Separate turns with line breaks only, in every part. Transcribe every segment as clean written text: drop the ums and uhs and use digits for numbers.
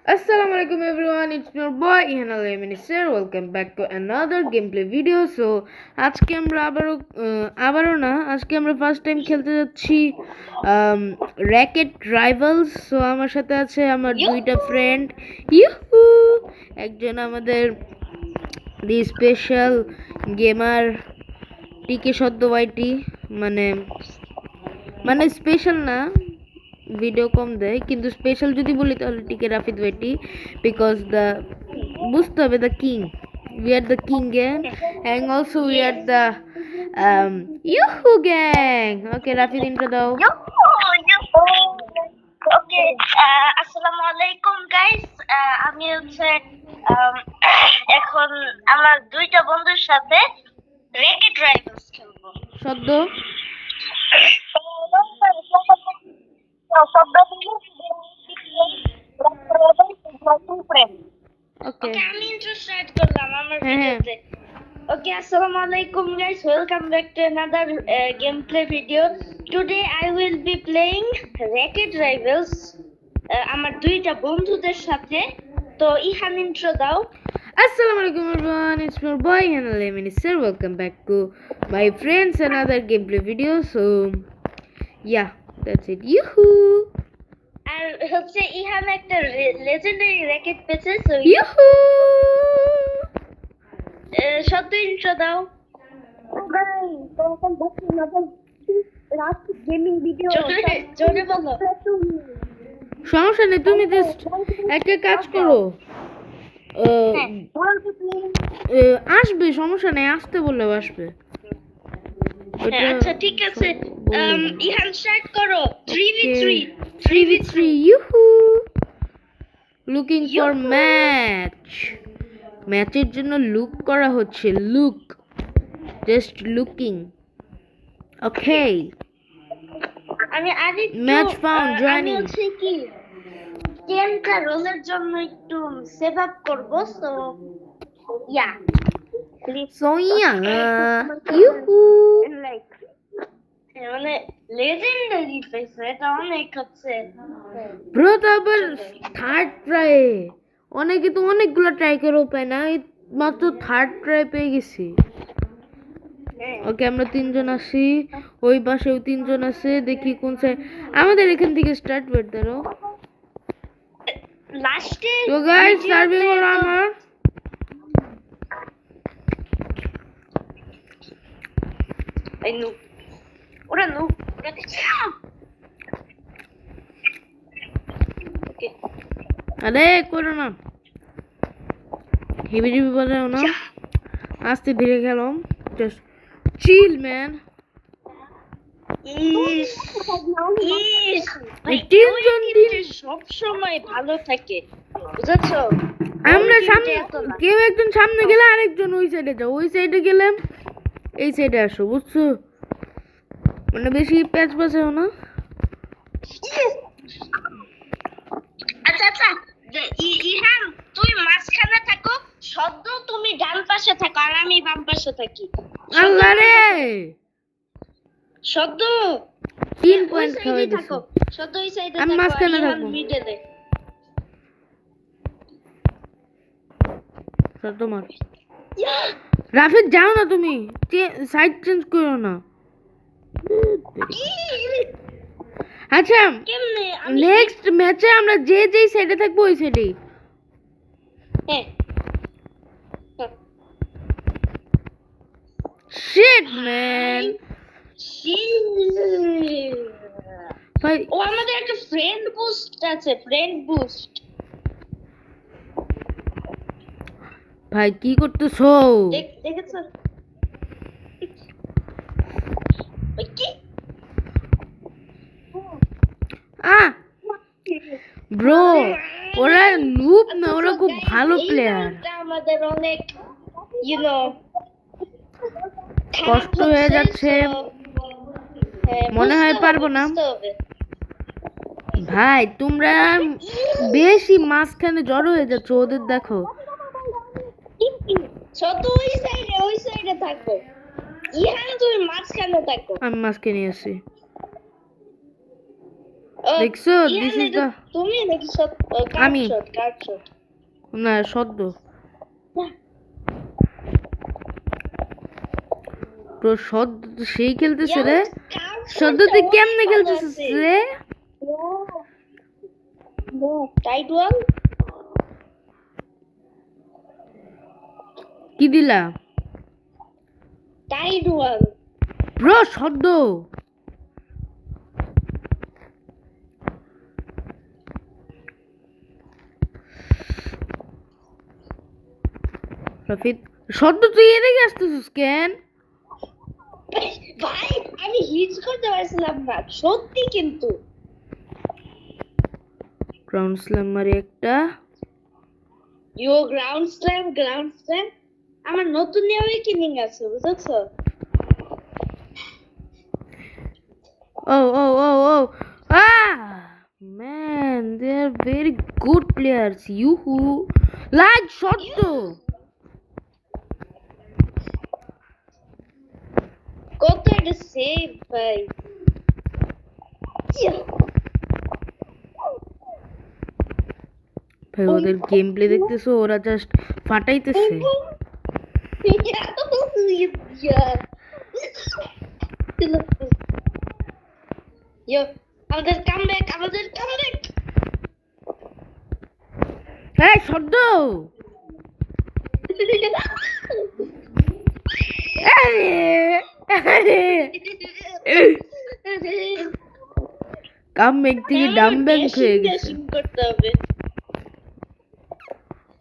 Assalamualaikum everyone, it's your boy Ihan Al-Minister. Welcome back to another gameplay video. So আজকে আমরা আবারও না আজকে আমরা ফার্স্ট টাইম খেলতে যাচ্ছি র্যাকেট রাইভালস। সো আমার সাথে আছে আমার দুইটা ফ্রেন্ড। ইউহু, একজন আমাদের দি স্পেশাল গেমার টিকে সদ্য ওয়াইটি, মানে স্পেশাল না, ভিডিও কম দেয়, কিন্তু স্পেশাল যদি বলি তাহলে টিকে রাফিদ ওয়েটি, বিকজ দ্য বুঝতে হবে the king, we are the king gang and also we are the yoohoo gang. Okay Rafid intro দাও।
ওকে, আসসালামু আলাইকুম গাইস। আমি এখন আমার দুইটা বন্ধুর সাথে র্যাকেট রাইভালস খেলবো।
শব্দ
ওকে, আমি ইন্ট্রো স্টার্ট করলাম আমার ভিডিওতে। Okay, assalamu alaikum guys, welcome back to another gameplay video. Today I will be playing Racket Rivals আমার দুইটা বন্ধুদের সাথে। তো ইহান ইন্ট্রো দাও।
Assalamualaikum everyone, it's your boy Ihan Al-Minister. Welcome back to my friends another gameplay video. So yeah, that's it. Yuhu.
আর হচ্ছে ইহান একটা legendary racket পেয়েছে। So
ইউহু,
সত্য ইন্ট্রো দাও। জোরে বলো।
সমস্যা নেই, তুমি জাস্ট একটা কাজ করো, আসবে, সমস্যা নেই, আসতে বললেও আসবে।
আচ্ছা ঠিক আছে, ইহান স্টার্ট করো। 3v3
ইউহু, looking for match. ম্যাচের জন্য লুক করা হচ্ছে, লুক, জাস্ট লুকিং। ওকে,
আমি আরেকটু
ম্যাচ ফাউন্ড
আমি
জয়েনিং।
হচ্ছে কি 10টা রোলের জন্য একটু সেভ আপ করব। সো ইয়া
ইউহু,
লাইক মানে লেজেন্ডারি পেছে, এটা অনেক হচ্ছে।
ব্রো তো আবার থার্ড ট্রাই, অনেকে তো অনেকগুলো ট্রাই করেও পায় না, এই মাত্র থার্ড ট্রাই পেয়ে গেছি। ওকে, আমরা তিনজন আসি, ওই পাশেও তিনজন আছে, দেখি কোন সাইড আমাদের এখান থেকে স্টার্ট করতে পারো।
লাস্টে
তো গাইস সার্ভে হলো আমার।
এই নো ওরা ওকে,
আরে করো না, হেভি হেভি বাজাও না, আস্তে ধীরে গেলাম, জাস্ট চিল ম্যান।
সব সময় ভালো থাকে, বুঝেছো?
আমরা সামনে, কেউ একজন সামনে গেলে আরেকজন ওই সাইডে যাও, ওই সাইডে গেলে এই সাইডে আসো, বুঝছো? মানে বেশি প্যাচ বাজাও না।
আচ্ছা আচ্ছা, ইহান তুই মাঝখানে থাকো, শব্দ তুমি ডান পাশে থাকো আর আমি বাম পাশে থাকি।
আল্লাহ রে,
শব্দ
3 পয়েন্ট খাওয়াই দিছো।
থাকো, শব্দ ওই সাইডে
আমি
থাকো,
মাঝখানে
ইহান
থাকবো।
মিডলে।
তোমার রাফিদ যাও না, তুমি সাইড চেঞ্জ করো না। আচ্ছা,
কেমনে
নেক্সট ম্যাচে আমরা যে যে সাইডে থাকবো ওই সাইডেই।
হ্যাঁ
শিট ম্যান, ভাই
ও আমাদের একটা ফ্রেন্ড বুস্ট আছে, ফ্রেন্ড বুস্ট।
ভাই কি করতেছো?
দেখেছো কি
ব্রো, ওরা নুব না, ওরা খুব ভালো প্লেয়ার।
আমাদের অনেক
কষ্ট হয়ে যাচ্ছে, মনে হয় পারবো না। ভাই তোমরা বেশি মাঝখানে জড়ো হয়ে যাচ্ছ, ওদের দেখো।
ছোট ওই সাইডে থাকো, ইহান তুমি মাঝখানে থাকো।
আমি মাঝখানে আছি। দেখছো দিস ইজ দা
তুমি নাকি শট
আমি।
কার্ড শট
না সদ্য ব্রো সদ্য তো সেই খেলতেছে রে সদ্য তুই কেমনে খেলতেছিস রে
টাইট ওয়াল
কি দিলা
টাইট ওয়াল
ব্রো সদ্য রফিদ সদ্য তুই এদিকে আসতেছিস কেন
ভাই আমি হিট করতে পারছিলাম না সত্যি কিন্তু
গ্রাউন্ড স্ল্যাম মারি একটা
গ্রাউন্ড স্ল্যাম আমার নতুন অ্যাওয়েকেনিং আছে বুঝছো
oh man they are very good players yuhu like সদ্য
কত একটা সেভ ভাই
ভাই ওদের গেম প্লে দেখতেছো ওরা জাস্ট ফাটাইতেছে
আমাদের কামব্যাক
এই সদ্য কাম মেক থেকে ডাম ব্যাংক হয়ে গেছে
করতে হবে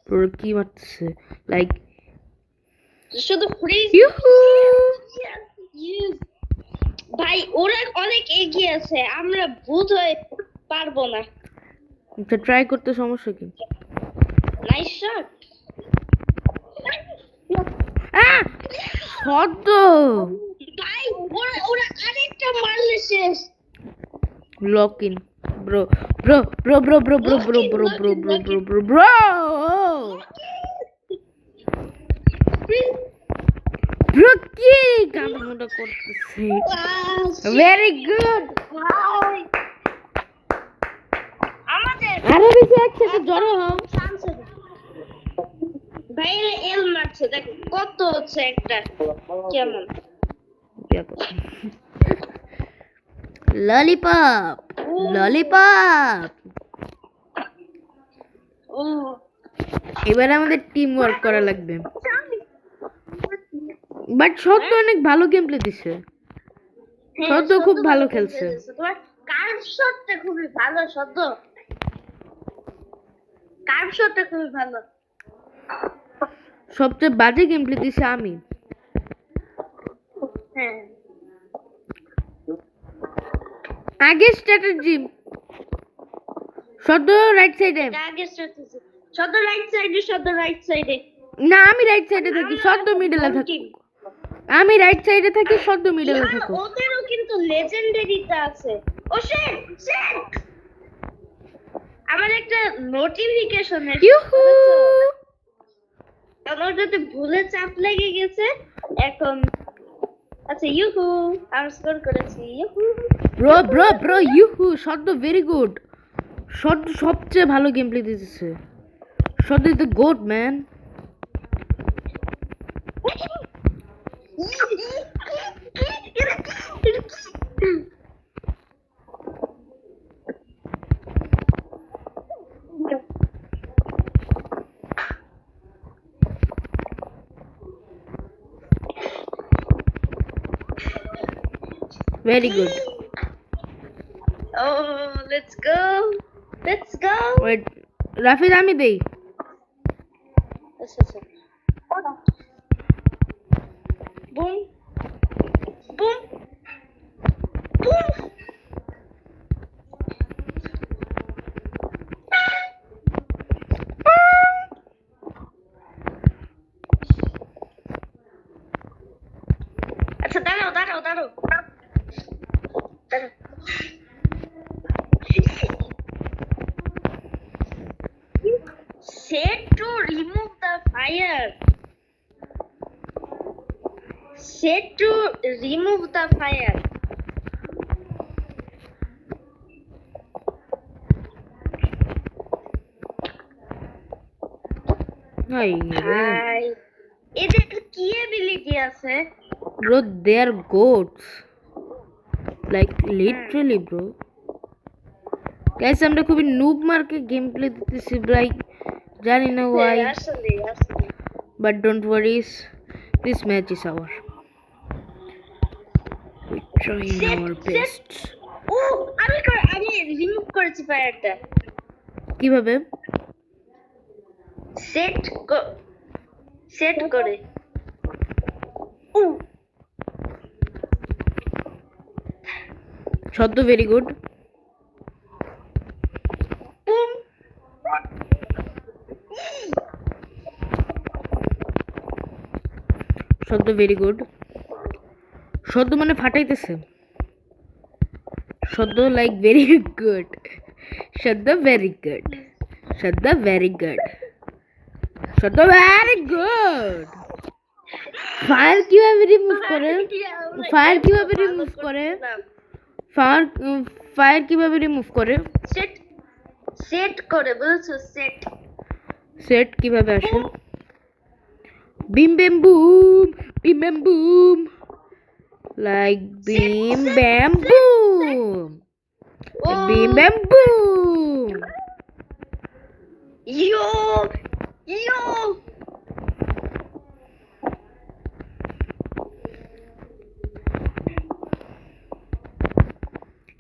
ওরা কি মারতেছে লাইক
শুধু ফ্রিজ ভাই ওরা অনেক এগিয়ে আছে আমরা ভূত হয়ে পারবো না
এটা ট্রাই করতে সমস্যা কি
নাইস শট
সদ্য
ভাই ওরা আরেকটা মারলে শেষ
lock in bro bro bro bro bro bro bro bro bro bro bro bro bro bro কি কামটা করতেছে ভেরি গুড
আমাদের
আরো বেশি একসাথে জড়ো হও
ভাই এল মারছে দেখো কত হচ্ছে একটা কেমন
ললিপপ ললিপপ
ও
এবার আমাদের টিম ওয়ার্ক করা লাগবে বাট সত্য অনেক ভালো গেম প্লে দিছে সত্য খুব ভালো খেলছে
তোমার কার্ভ শটটা খুবই ভালো সদ্য কার্ভ শটটা খুবই ভালো
সবচেয়ে বাজে গেম প্লে দিছে আমি
হ্যাঁ
আগে স্ট্র্যাটেজি সদ্য রাইট সাইডে
আগে স্ট্র্যাটেজি সদ্য রাইট সাইডে
না আমি রাইট সাইডে থাকি সদ্য মিডলে থাকি আমি রাইট সাইডে থাকি সদ্য মিডলে থাকি
ওদেরও কিন্তু লেজেন্ডারিটা আছে ও শিট আমার একটা নোটিফিকেশন
ইউহু
ওটাতে ভুলে চাপ লেগে গেছে এখন আচ্ছা ইউহু আমি স্কোর করেছি ইউহু
ব্রো ব্রো ব্রো ইউহু সদ্য ভেরি গুড সদ্য সবচেয়ে ভালো গেম প্লে দিতেছে সদ্য is the god man Very good.
Oh, let's go.
Wait, Rafid আমি দেই
আচ্ছা বুম বুম বুম আচ্ছা দাঁড়াও Set to remove the fire.
হাই রে
ভাই এদের কি এবিলিটি আছে?
Bro they are goats like literally bro guys আমরা খুবই নুব মার্কে গেম প্লে দিতেছি লাইক জানি না ওয়াই
আসলে
but don't worries this match is our we trying our best
ও আমি রিমুভ করেছি ফায়ারটা।
কিভাবে
সেট করে ও
শব্দ ভেরি গুড
বুম
শব্দ ভেরি গুড শব্দ মানে ফাটাইতেছে শব্দ লাইক ভেরি গুড শব্দ ভেরি গুড শব্দ ভেরি গুড শব্দ ভেরি গুড ফায়ার কিভাবে রিমুভ করে ফায়ার কিভাবে রিমুভ করে ফায়ার কিভাবে রিমুভ করে
সেট করে বলছো
সেট কিভাবে আসে বিম ব্যাম বুম লাইক বিম ব্যাম বুম বিম ব্যাম broom
yo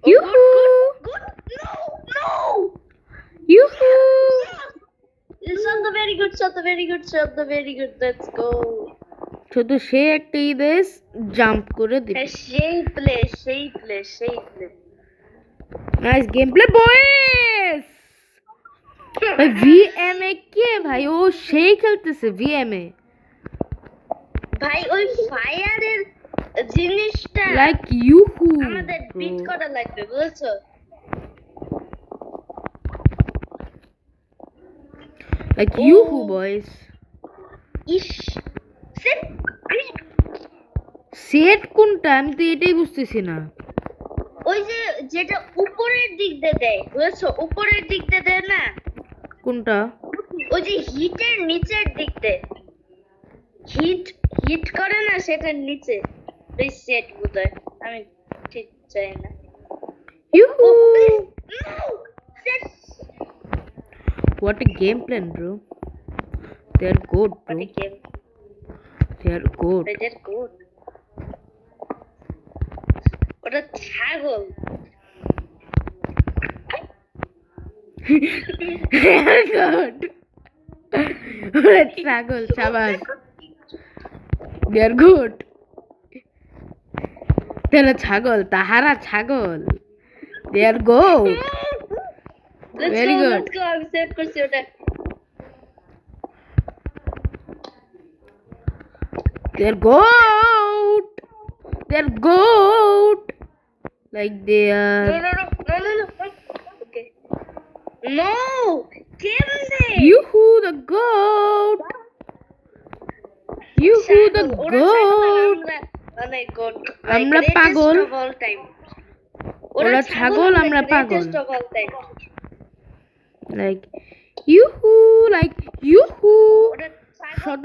Yoo-hoo!
Good. No.
Yoo-hoo!
Shot the very good. Let's go.
শুধু সে একটা দেশ জাম্প করে দিবে
সেই প্লে
নাইস গেম প্লে বয়েস ভাই ভিএমএ কে ভাই ও সেই খেলতেছে ভিএমএ
ভাই ওই ফায়ারের জিনিসটা
লাইক ইউহু
আমাদের বিট করা লাগবে বুঝছো
লাইক ইউহু বয়েস
ইশ
সেট কোনটা আমি তো এটাই বুঝতেছি না
ওই যে যেটা উপরের দিক দিয়ে দেয় বুঝছো উপরের দিক দিয়ে দেয় না
কোনটা
ওই যে হিটের নিচের দিক দিয়ে হিট করে না সেটার নিচে ওই সেট বোধহয় আমি ঠিক জানি না
ইউহু
No! Set.
What a game plan, bro. They're good, bro.
What a game.
They're good.
They're good. ওটা ছাগল
They're good. ছাগল সাবাস They're good. তারা ছাগল তাহারা ছাগল They're good. Very good.
Let's go. আমি সেভ করছি ওটা
They're goat. They're goat. Like they are.
No. Okay. No! কেমনে?
Yoo-hoo, the goat. Yoo-hoo, the goat.
মানে goat.
আমরা পাগল।
Greatest of all time.
ওরা ছাগল, আমরা পাগল।
Greatest of all time.
Like yoo-hoo, like yoo-hoo.
ওটা ছাগল।
শব্দ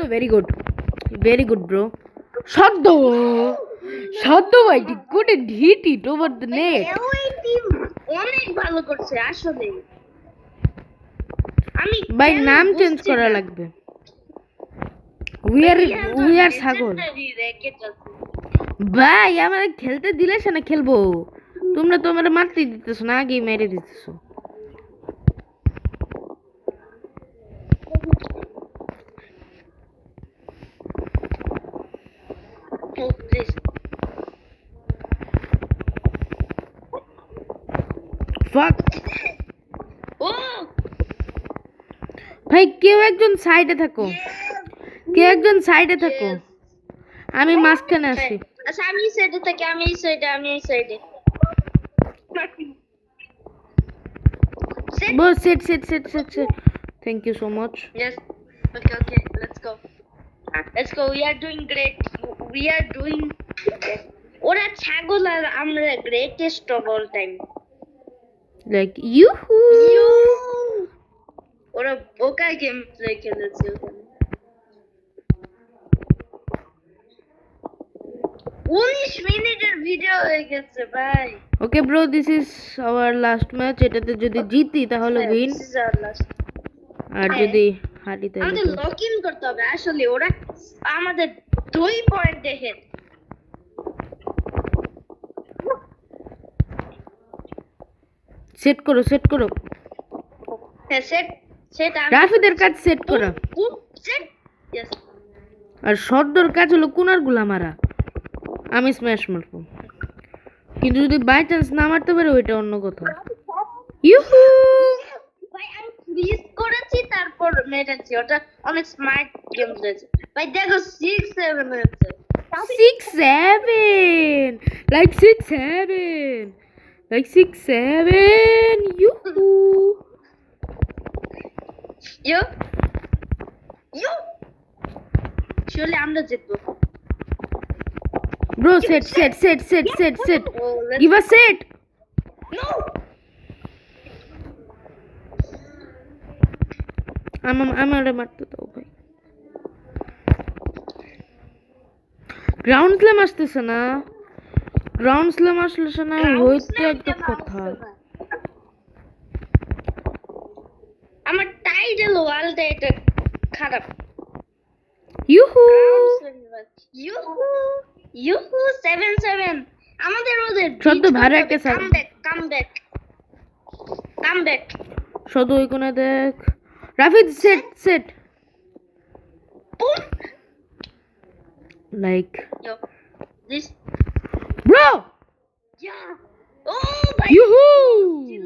very good bro শব্দ ভাই couldn't hit it over the net
ওই টিম অনেক ভালো করছে আসলে আমি
ভাই
কেন
নাম
বুঝছি
চেঞ্জ করা
না।
লাগবে we are ছাগল
Legendary racket আছে।
ভাই আমারে খেলতে দিলে সে না খেলবো তোমরা তো আমারে মারতে দিতেছো না আগেই মেরে দিতেছো
Oh, please.
fuck
Oh!
ভাই কেউ একজন সাইডে থাকো কেউ একজন সাইডে থাকো আমি মাঝখানে আছি
আচ্ছা আমি এই সাইডে থাকি আমি এই সাইডে
boss set thank you so much
Yes. Okay. Let's go. We are doing great. ওরা ছাগল আর আমরা greatest of all time.
Like ইউহু
ওরা বোকা গেম প্লে খেলেছে ওখানে 19 মিনিটের ভিডিও হয়ে গেছে ভাই।
Okay bro, this is our last match. এটাতে যদি জিতি তাহলে win,
This is our last.
আর যদি হারি তাহলে
আমাদের লক ইন করতে হবে। আসলে ওরা আমাদের 2 পয়েন্ট দেখে।
সেট করো।
হ্যাঁ, সেট
রাফিদের কাজ সেট করা,
সেট। ইয়েস।
আর সর্দর কাজ হলো কোনার গুলা মারা। আমি স্ম্যাশ মারবো, কিন্তু যদি বাই চান্স না মারতে পারে ওইটা অন্য কথা। ইউহু!
ভাই আমি ফ্রিজ করেছি তারপর মেরেছি। ওটা অনেক স্মার্ট গেম হয়েছে। ভাই দেখো 6-7 হয়েছে।
6-7, like 6-7, like 6-7. Yuhu!
ইউ চলে আমরা জিতবো।
Bro, set.
Oh,
Give a set.
no.
আমারে মারতে দাও ভাই। গ্রাউন্ড স্ল্যাম আসতেছে না। গ্রাউন্ড স্ল্যাম আসলে না হইতে একটা কথা।
আমার টাইটেল ওয়ালটা এটা খারাপ।
ইউহু!
ইউহু 7-7 আমাদের ওদের
সদ্য ভাড়া একটা সার।
কামব্যাক
সদ্য ওই কোণে দেখ। Rafid set. Like
Yo, this
bro.
yeah. Oh my
Yuhu!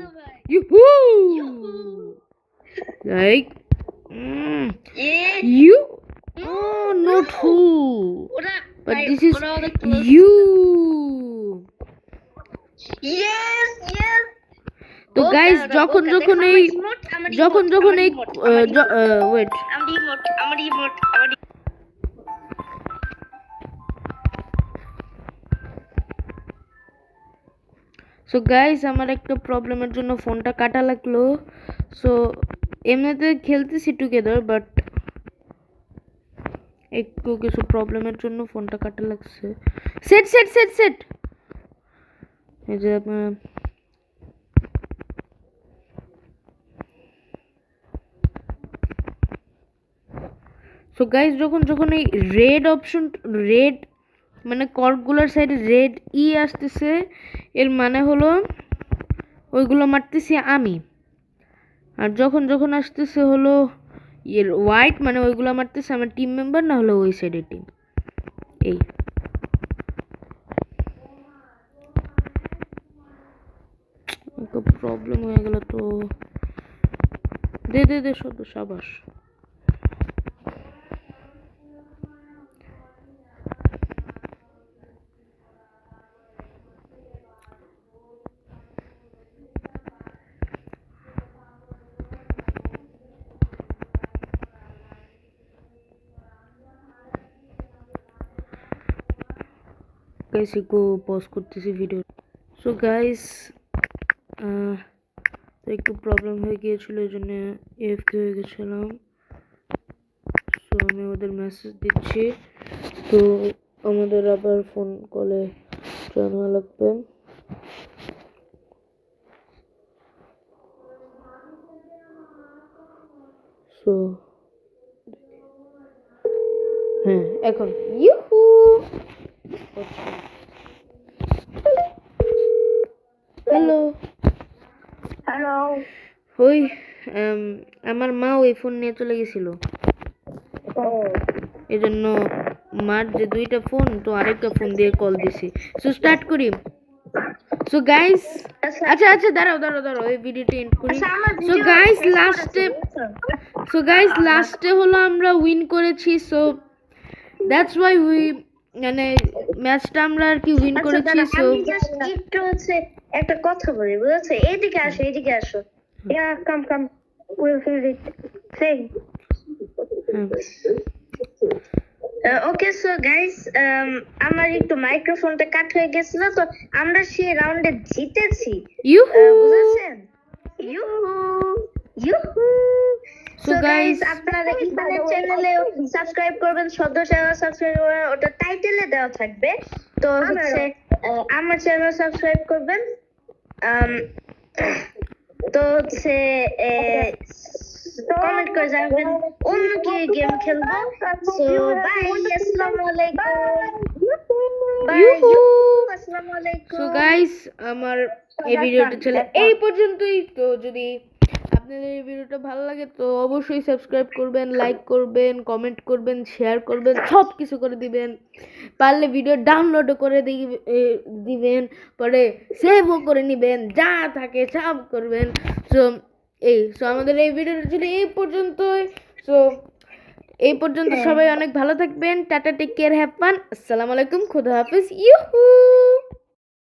God.
Yuhu! Like
Yeah.
you. Oh, not who. But this is you.
Yes.
তো গাইস যখন এই ওয়েট,
আমার ইমোট
সো গাইস আমার একটা প্রবলেমের জন্য ফোনটা কাটা লাগলো। সো এমনিতে খেলতেছি টুগেদার, বাট একটু কিছু প্রবলেমের জন্য ফোনটা কাটা লাগছে। সেট এই যে সো গাইস যখন এই রেড মানে কর্কগুলোর সাইডে রেড আসতেছে, এর মানে হলো ওইগুলো মারতেছি আমি। আর যখন আসতেছে হলো এর হোয়াইট, মানে ওইগুলো মারতেছে আমার টিম মেম্বার, না হলো ওই সাইডের টিম। এই প্রবলেম হয়ে গেল তো। দে শুধু সাবাস। গাইস একটু পজ করতেছি ভিডিও। সো গাইস একটু প্রবলেম হয়ে গিয়েছিল, এই জন্য এফকে হয়ে গেছিলাম। সো আমি ওদের মেসেজ দিচ্ছি, তো আমাদের আবার ফোন কলে জয়েন হওয়া লাগবে। সো হ্যাঁ এখন ইউহু। হ্যালো ওই আমার মা ওই ফোন নিয়ে চলে গেছিল, এই জন্য মার যে দুইটা ফোন, তো আরেকটা ফোন দিয়ে কল দিছি। সো স্টার্ট করি। সো গাইস আচ্ছা দাঁড়াও এই ভিডিওটা এন্ড করি। সো গাইস লাস্টে হলো আমরা উইন করেছি। সো দ্যাটস ওয়াই মানে ম্যাচটা আমরা আর কি উইন করেছি। সো
আমি জাস্ট একটু একটা কথা বলি, বুঝছো? এইদিকে আসো। Yeah, come. We'll feel it. Say. Okay so guys, আমার একটু মাইক্রোফোনটা কাট হয়ে গেছিল, তো আমরা সেই রাউন্ডে জিতেছি।
ইউহু
বুঝেছেন? ইউহু
So guys,
আপনারা ইমানের চ্যানেলে সাবস্ক্রাইব করবেন, সদস্য সাবস্ক্রাইব করবেন, ওটা টাইটেলে দেওয়া থাকবে। তো হচ্ছে আমার চ্যানেল সাবস্ক্রাইব করবেন। তো হচ্ছে কমেন্ট করে জানাবেন অন্য কি গেম খেলবো। সো বাই, আসসালামু আলাইকুম। বাই, আসসালামু আলাইকুম।
সো গাইস, আমার এই ভিডিওটা ছিল এই পর্যন্তই। তো যদি আপনাদের এই ভিডিওটা ভালো লাগে তো অবশ্যই সাবস্ক্রাইব করবেন, লাইক করবেন, কমেন্ট করবেন, শেয়ার করবেন, সব কিছু করে দিবেন। পারলে ভিডিও ডাউনলোডও করে দিবেন, পরে সেভও করে নেবেন, যা থাকে সব করবেন। সো আমাদের এই ভিডিওটা ছিল এই পর্যন্তই। সো এই পর্যন্ত সবাই অনেক ভালো থাকবেন। Tata, take care, have fun. আসসালামু আলাইকুম, খোদা হাফেজ, ইউহু।